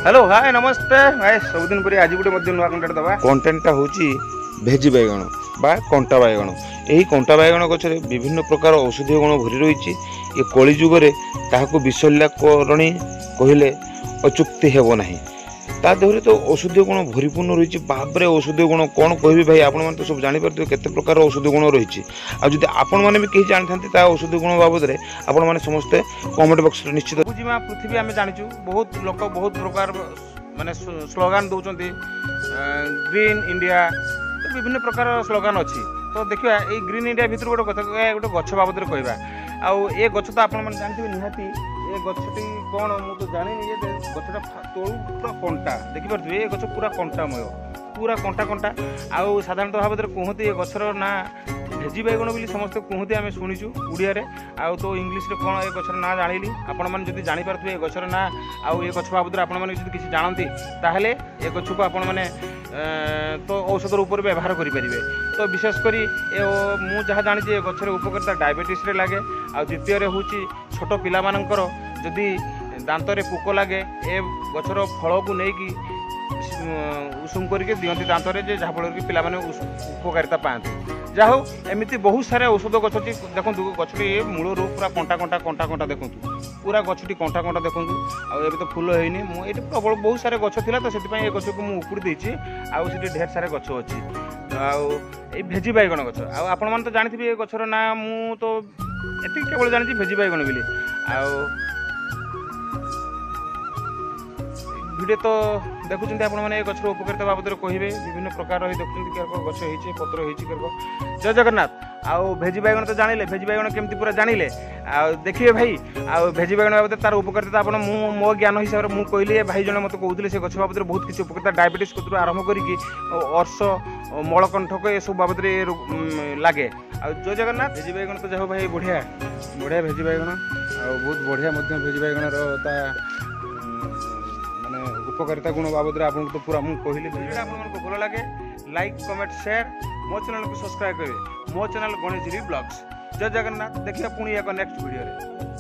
Hello hi नमस्ते भाई सबुदिन परी आज गोटे नुआ कंटेंट दबा कंटेंटटा होची भेजी बैगण बा कंटा बैगण यही कंटा बैगण गछरे विभिन्न प्रकार औषधीय गुण भरी रही ये कली जुगरे ताहाको विशल्याकरणी कहले अचुक्ति हेबो नाही ता देहरे तो औषधीय गुण भरिपूर्ण रही बाबरे औषधीय गुण कौन कहबी भाई आपण मन तो सब जानि परते केते प्रकार औषधीय गुण रही आ जदि आपण माने भी कहि जानथांती ता औषधीय गुण बाबद रे आपण माने समस्त कमेंट बॉक्स रे निश्चित बुझिमा पृथ्वी आमे जानिचु बहुत लोक बहुत प्रकार माने स्लोगान दउचंती ग्रीन इंडिया तो विभिन्न प्रकार स्लोगान अछि तो देखिया ए ग्रीन इंडिया भितर गोटे गछ बाबद रे कहबा आ ए गछ तो आपण माने जानथिबे निहाती ए गछटी कौन मु तो जानी ये गछटा तोळू पूरा कंटा देखि परथि ए गछ पूरा कंटामय पूरा कंटा कंटा आउ साधारणतः भाव कहते ये गछर ना भेजी बैगण बोली समस्त कहते आम शुणीचु उड़िया आउ तो इंग्लीश रे कौन ए गछर ना जानिली आपण माने जदि जानि पारथि ए गछर ना आउ ए गछ बाबद आपण माने जदि किछि जानती ताहले ए गछ को आपण माने तो औषध रूप व्यवहार करि परिबे तो विशेष करी ए मु जहा जानि जे गछर उपकारिता डायबिटीज रे लागे आ द्वितीय रे होची छोट पिला मानकर जदि दांत रे पोक लागे ए गछर फल को नेकी उषुम करके दियंती दांत रे जे जहा फल कि पिला माने उपकारिता पाते जा हो एमती बहुत सारे औषध गछ अच्छी देखो गछटी मूल रू पूरा कंटा कंटा कंटा कंटा देखु पूरा गछटी कंटा कंटा देखु आउ तो फूल होनी मुझे प्रबल बहुत सारे गछ थिला तो से गछ को मुझे उपुड़ी देछि आउ से ढेर सारे गछ अच्छी आउ ए भेजी बैगण गछ आउ आपण मन तो जानिथिबे ए गछर ना मु तो एति केवल जानिछि भेजी बैगण बोली आउ भिडियो तो देखुं आपण मैंने गछर उपकारिता बाबद कहे विभिन्न प्रकार देखुं गछ होती पत्र होती जय जगन्नाथ आउ भेजी बैगण तो जानिले भेजी बैगण केमती पूरा जानिले देखिए भाई आउ भेजी बैगण बाबद तार उपकारिता आपण मो ज्ञान हिसाब से मुझे कहली भाई जन मत कहते से गछ बाबद बहुत किसी उपकारिता डायबिटीज कतरू आरंभ करके अर्श मलकंठक ये सब बाबद लगे आ जय जगन्नाथ भेजी बैगण तो जाओ भाई बढ़िया बढ़िया भेजी बैगण आ बहुत बढ़िया भेजी बैगण उपकारिता गुण बाबद आपको तो पूरा मुझे कहली वीडियो आपको भल लगे लाइक कमेंट शेयर मो चैनल को सब्सक्राइब करेंगे मो चैनल गणेश ब्लॉग्स जय जगन्नाथ देखिए पुणी एक नेक्स्ट वीडियो रे।